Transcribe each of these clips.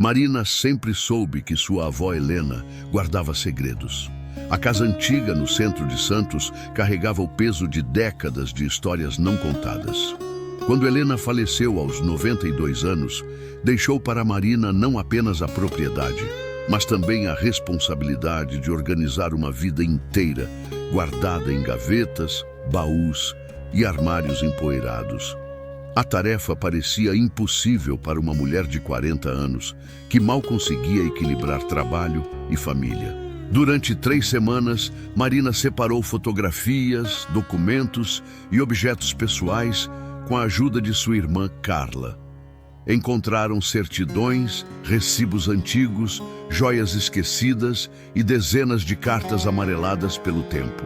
Marina sempre soube que sua avó Helena guardava segredos. A casa antiga no centro de Santos carregava o peso de décadas de histórias não contadas. Quando Helena faleceu aos 92 anos, deixou para Marina não apenas a propriedade, mas também a responsabilidade de organizar uma vida inteira, guardada em gavetas, baús e armários empoeirados. A tarefa parecia impossível para uma mulher de 40 anos, que mal conseguia equilibrar trabalho e família. Durante 3 semanas, Marina separou fotografias, documentos e objetos pessoais com a ajuda de sua irmã Carla. Encontraram certidões, recibos antigos, joias esquecidas e dezenas de cartas amareladas pelo tempo.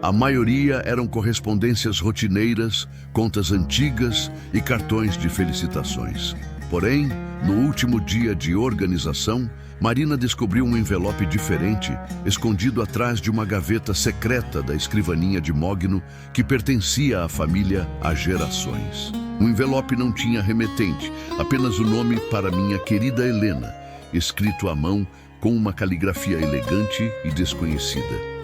A maioria eram correspondências rotineiras, contas antigas e cartões de felicitações. Porém, no último dia de organização, Marina descobriu um envelope diferente, escondido atrás de uma gaveta secreta da escrivaninha de Mogno, que pertencia à família há gerações. O envelope não tinha remetente, apenas o nome para minha querida Helena, escrito à mão com uma caligrafia elegante e desconhecida.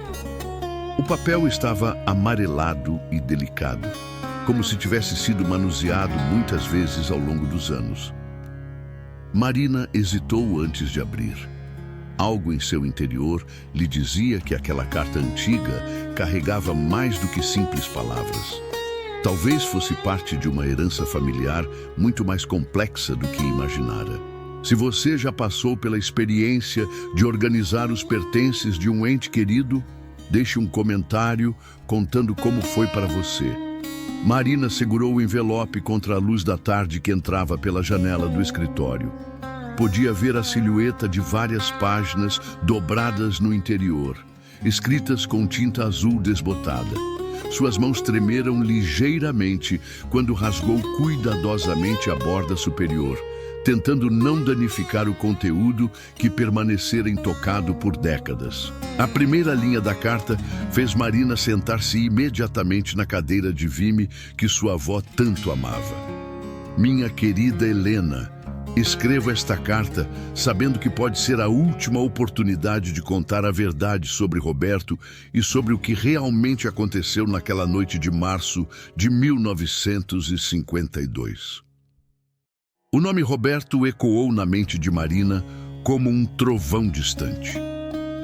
O papel estava amarelado e delicado, como se tivesse sido manuseado muitas vezes ao longo dos anos. Marina hesitou antes de abrir. Algo em seu interior lhe dizia que aquela carta antiga carregava mais do que simples palavras. Talvez fosse parte de uma herança familiar muito mais complexa do que imaginara. Se você já passou pela experiência de organizar os pertences de um ente querido, deixe um comentário contando como foi para você. Marina segurou o envelope contra a luz da tarde que entrava pela janela do escritório. Podia ver a silhueta de várias páginas dobradas no interior, escritas com tinta azul desbotada. Suas mãos tremeram ligeiramente quando rasgou cuidadosamente a borda superior, tentando não danificar o conteúdo que permanecera intocado por décadas. A primeira linha da carta fez Marina sentar-se imediatamente na cadeira de vime que sua avó tanto amava. Minha querida Helena, escrevo esta carta sabendo que pode ser a última oportunidade de contar a verdade sobre Roberto e sobre o que realmente aconteceu naquela noite de março de 1952. O nome Roberto ecoou na mente de Marina como um trovão distante.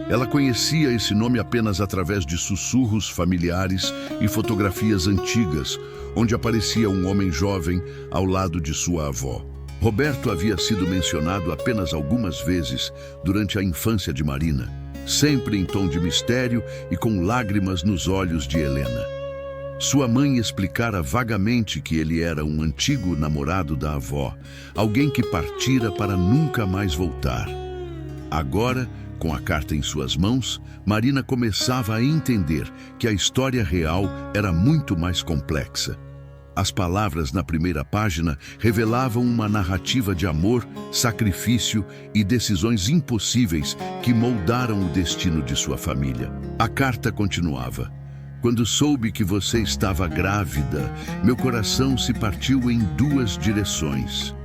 Ela conhecia esse nome apenas através de sussurros familiares e fotografias antigas, onde aparecia um homem jovem ao lado de sua avó. Roberto havia sido mencionado apenas algumas vezes durante a infância de Marina, sempre em tom de mistério e com lágrimas nos olhos de Helena. Sua mãe explicara vagamente que ele era um antigo namorado da avó, alguém que partira para nunca mais voltar. Agora, com a carta em suas mãos, Marina começava a entender que a história real era muito mais complexa. As palavras na primeira página revelavam uma narrativa de amor, sacrifício e decisões impossíveis que moldaram o destino de sua família. A carta continuava: quando soube que você estava grávida, meu coração se partiu em 2 direções.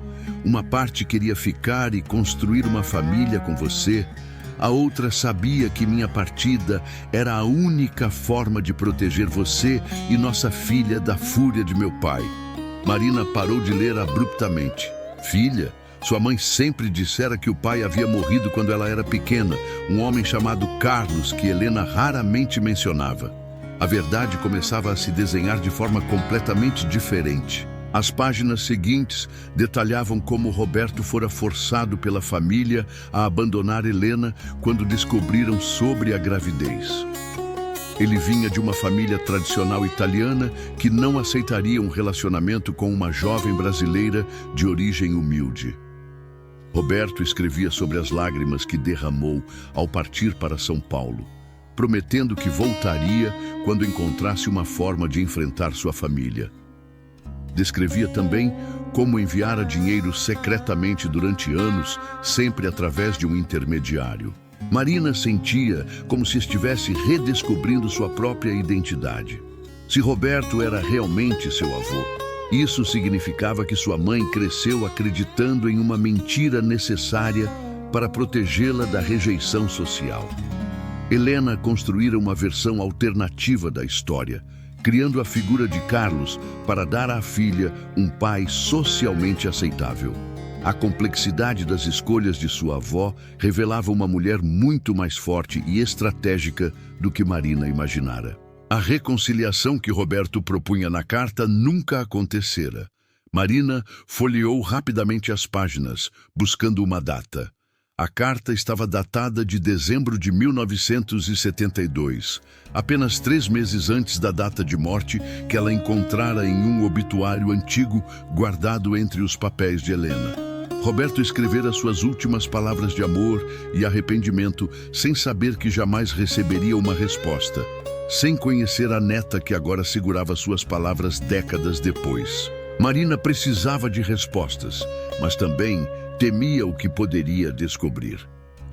Uma parte queria ficar e construir uma família com você, a outra sabia que minha partida era a única forma de proteger você e nossa filha da fúria de meu pai. Marina parou de ler abruptamente. Filha? Sua mãe sempre dissera que o pai havia morrido quando ela era pequena, um homem chamado Carlos que Helena raramente mencionava. A verdade começava a se desenhar de forma completamente diferente. As páginas seguintes detalhavam como Roberto fora forçado pela família a abandonar Helena quando descobriram sobre a gravidez. Ele vinha de uma família tradicional italiana que não aceitaria um relacionamento com uma jovem brasileira de origem humilde. Roberto escrevia sobre as lágrimas que derramou ao partir para São Paulo, prometendo que voltaria quando encontrasse uma forma de enfrentar sua família. Descrevia também como enviara dinheiro secretamente durante anos, sempre através de um intermediário. Marina sentia como se estivesse redescobrindo sua própria identidade. Se Roberto era realmente seu avô, Isso significava que sua mãe cresceu acreditando em uma mentira necessária para protegê-la da rejeição social. Helena construíra uma versão alternativa da história, criando a figura de Carlos para dar à filha um pai socialmente aceitável. A complexidade das escolhas de sua avó revelava uma mulher muito mais forte e estratégica do que Marina imaginara. A reconciliação que Roberto propunha na carta nunca acontecera. Marina folheou rapidamente as páginas, buscando uma data. A carta estava datada de dezembro de 1972, apenas 3 meses antes da data de morte que ela encontrara em um obituário antigo guardado entre os papéis de Helena. Roberto escrevera suas últimas palavras de amor e arrependimento sem saber que jamais receberia uma resposta, sem conhecer a neta que agora segurava suas palavras décadas depois. Marina precisava de respostas, mas também temia o que poderia descobrir.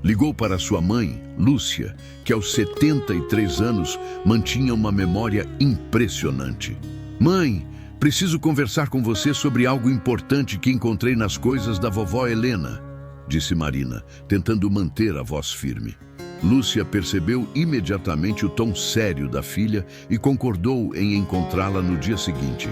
Ligou para sua mãe, Lúcia, que aos 73 anos mantinha uma memória impressionante. "Mãe, preciso conversar com você sobre algo importante que encontrei nas coisas da vovó Helena", disse Marina, tentando manter a voz firme. Lúcia percebeu imediatamente o tom sério da filha e concordou em encontrá-la no dia seguinte.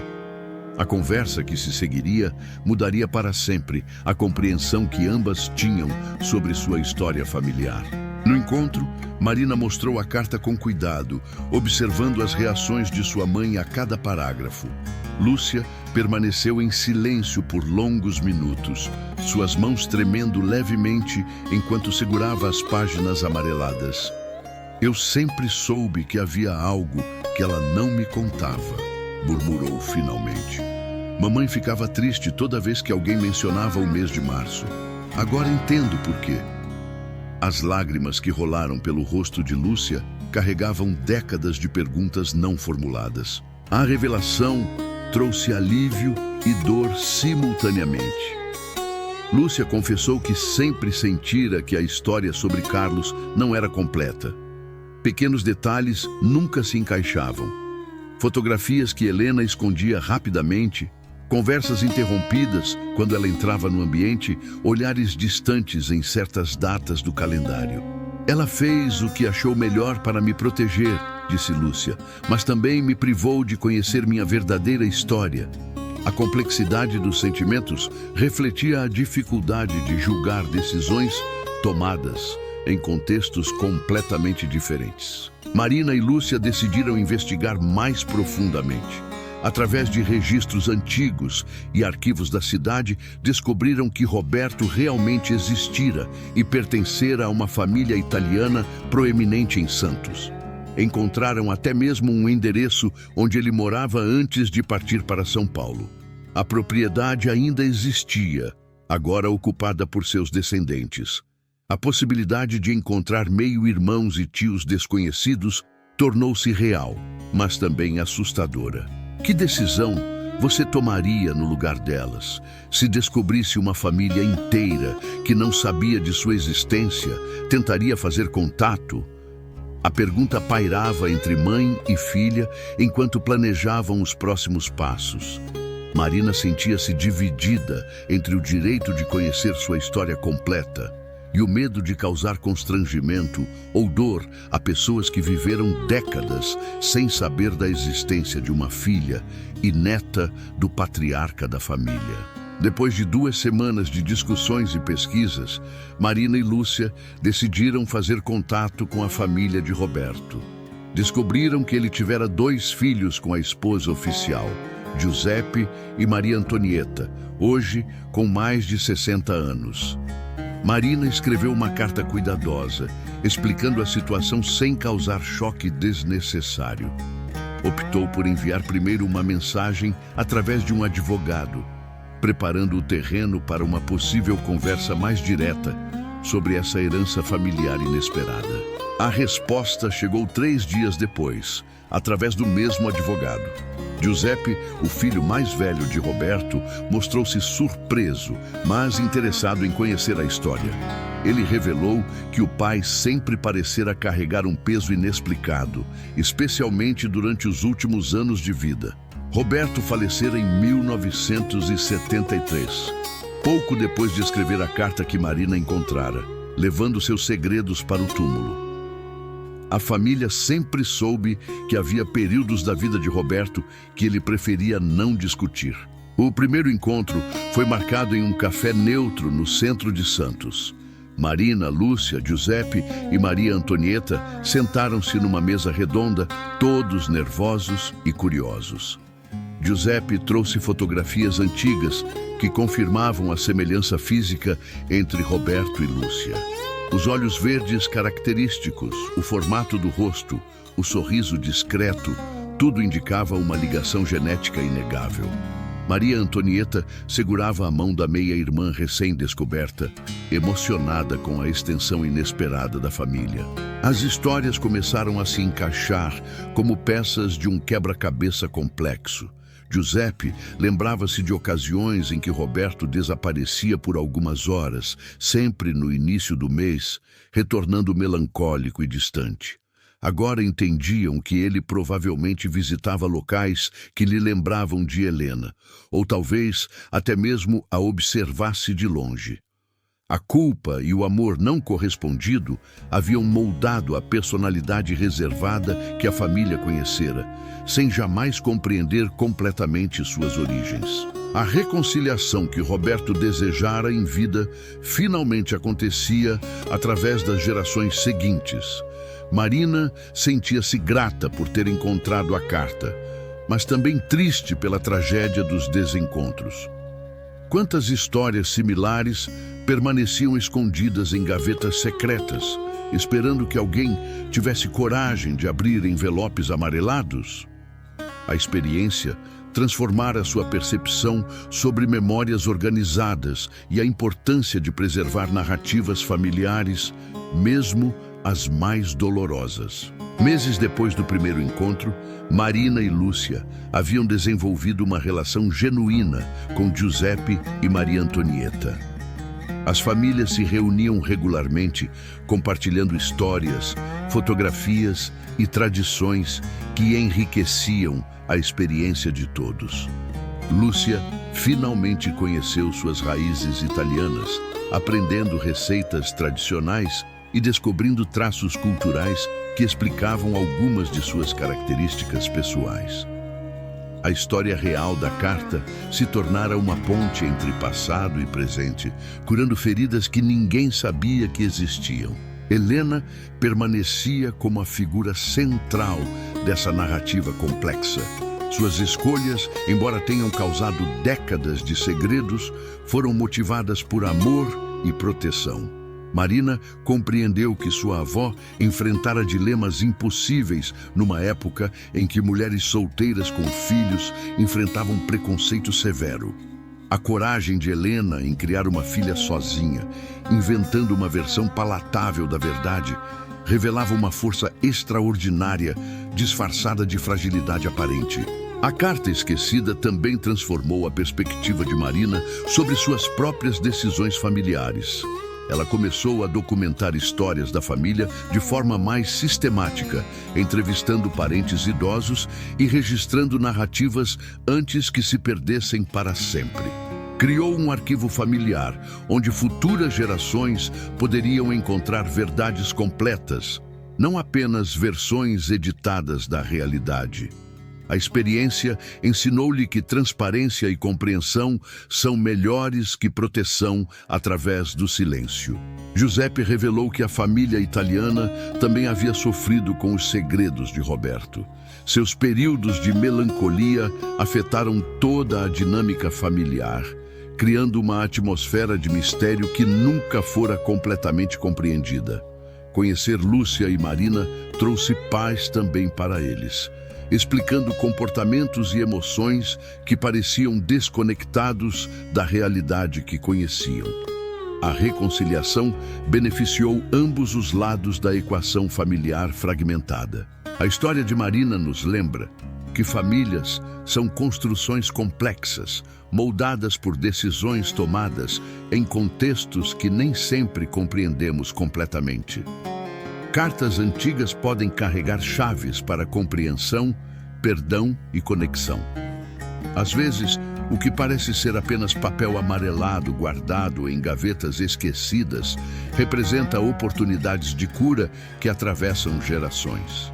A conversa que se seguiria mudaria para sempre a compreensão que ambas tinham sobre sua história familiar. No encontro, Marina mostrou a carta com cuidado, observando as reações de sua mãe a cada parágrafo. Lúcia permaneceu em silêncio por longos minutos, suas mãos tremendo levemente enquanto segurava as páginas amareladas. "Eu sempre soube que havia algo que ela não me contava", murmurou finalmente. "Mamãe ficava triste toda vez que alguém mencionava o mês de março. Agora entendo por quê." As lágrimas que rolaram pelo rosto de Lúcia carregavam décadas de perguntas não formuladas. A revelação trouxe alívio e dor simultaneamente. Lúcia confessou que sempre sentira que a história sobre Carlos não era completa. Pequenos detalhes nunca se encaixavam. Fotografias que Helena escondia rapidamente, conversas interrompidas quando ela entrava no ambiente, olhares distantes em certas datas do calendário. "Ela fez o que achou melhor para me proteger", disse Lúcia, "mas também me privou de conhecer minha verdadeira história." A complexidade dos sentimentos refletia a dificuldade de julgar decisões tomadas em contextos completamente diferentes. Marina e Lúcia decidiram investigar mais profundamente. Através de registros antigos e arquivos da cidade, descobriram que Roberto realmente existira e pertencera a uma família italiana proeminente em Santos. Encontraram até mesmo um endereço onde ele morava antes de partir para São Paulo. A propriedade ainda existia, agora ocupada por seus descendentes. A possibilidade de encontrar meio-irmãos e tios desconhecidos tornou-se real, mas também assustadora. Que decisão você tomaria no lugar delas, se descobrisse uma família inteira que não sabia de sua existência, tentaria fazer contato? A pergunta pairava entre mãe e filha enquanto planejavam os próximos passos. Marina sentia-se dividida entre o direito de conhecer sua história completa e o medo de causar constrangimento ou dor a pessoas que viveram décadas sem saber da existência de uma filha e neta do patriarca da família. Depois de 2 semanas de discussões e pesquisas, Marina e Lúcia decidiram fazer contato com a família de Roberto. Descobriram que ele tivera 2 filhos com a esposa oficial, Giuseppe e Maria Antonieta, hoje com mais de 60 anos. Marina escreveu uma carta cuidadosa, explicando a situação sem causar choque desnecessário. Optou por enviar primeiro uma mensagem através de um advogado, preparando o terreno para uma possível conversa mais direta sobre essa herança familiar inesperada. A resposta chegou 3 dias depois, através do mesmo advogado. Giuseppe, o filho mais velho de Roberto, mostrou-se surpreso, mas interessado em conhecer a história. Ele revelou que o pai sempre parecera carregar um peso inexplicado, especialmente durante os últimos anos de vida. Roberto falecera em 1973, pouco depois de escrever a carta que Marina encontrara, levando seus segredos para o túmulo. A família sempre soube que havia períodos da vida de Roberto que ele preferia não discutir. O primeiro encontro foi marcado em um café neutro no centro de Santos. Marina, Lúcia, Giuseppe e Maria Antonieta sentaram-se numa mesa redonda, todos nervosos e curiosos. Giuseppe trouxe fotografias antigas que confirmavam a semelhança física entre Roberto e Lúcia. Os olhos verdes característicos, o formato do rosto, o sorriso discreto, tudo indicava uma ligação genética inegável. Maria Antonieta segurava a mão da meia-irmã recém-descoberta, emocionada com a extensão inesperada da família. As histórias começaram a se encaixar como peças de um quebra-cabeça complexo. Giuseppe lembrava-se de ocasiões em que Roberto desaparecia por algumas horas, sempre no início do mês, retornando melancólico e distante. Agora entendiam que ele provavelmente visitava locais que lhe lembravam de Helena, ou talvez até mesmo a observasse de longe. A culpa e o amor não correspondido haviam moldado a personalidade reservada que a família conhecera, sem jamais compreender completamente suas origens. A reconciliação que Roberto desejara em vida finalmente acontecia através das gerações seguintes. Marina sentia-se grata por ter encontrado a carta, mas também triste pela tragédia dos desencontros. Quantas histórias similares permaneciam escondidas em gavetas secretas, esperando que alguém tivesse coragem de abrir envelopes amarelados? A experiência transformara sua percepção sobre memórias organizadas e a importância de preservar narrativas familiares, mesmo as mais dolorosas. Meses depois do primeiro encontro, Marina e Lúcia haviam desenvolvido uma relação genuína com Giuseppe e Maria Antonieta. As famílias se reuniam regularmente, compartilhando histórias, fotografias e tradições que enriqueciam a experiência de todos. Lúcia finalmente conheceu suas raízes italianas, aprendendo receitas tradicionais e descobrindo traços culturais que explicavam algumas de suas características pessoais. A história real da carta se tornara uma ponte entre passado e presente, curando feridas que ninguém sabia que existiam. Helena permanecia como a figura central dessa narrativa complexa. Suas escolhas, embora tenham causado décadas de segredos, foram motivadas por amor e proteção. Marina compreendeu que sua avó enfrentara dilemas impossíveis numa época em que mulheres solteiras com filhos enfrentavam preconceito severo. A coragem de Helena em criar uma filha sozinha, inventando uma versão palatável da verdade, revelava uma força extraordinária, disfarçada de fragilidade aparente. A carta esquecida também transformou a perspectiva de Marina sobre suas próprias decisões familiares. Ela começou a documentar histórias da família de forma mais sistemática, entrevistando parentes idosos e registrando narrativas antes que se perdessem para sempre. Criou um arquivo familiar, onde futuras gerações poderiam encontrar verdades completas, não apenas versões editadas da realidade. A experiência ensinou-lhe que transparência e compreensão são melhores que proteção através do silêncio. Giuseppe revelou que a família italiana também havia sofrido com os segredos de Roberto. Seus períodos de melancolia afetaram toda a dinâmica familiar, criando uma atmosfera de mistério que nunca fora completamente compreendida. Conhecer Lúcia e Marina trouxe paz também para eles, explicando comportamentos e emoções que pareciam desconectados da realidade que conheciam. A reconciliação beneficiou ambos os lados da equação familiar fragmentada. A história de Marina nos lembra que famílias são construções complexas, moldadas por decisões tomadas em contextos que nem sempre compreendemos completamente. Cartas antigas podem carregar chaves para compreensão, perdão e conexão. Às vezes, o que parece ser apenas papel amarelado guardado em gavetas esquecidas representa oportunidades de cura que atravessam gerações.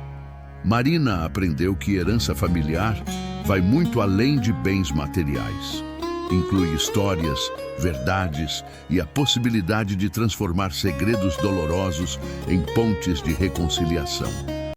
Marina aprendeu que herança familiar vai muito além de bens materiais. Inclui histórias, verdades e a possibilidade de transformar segredos dolorosos em pontes de reconciliação.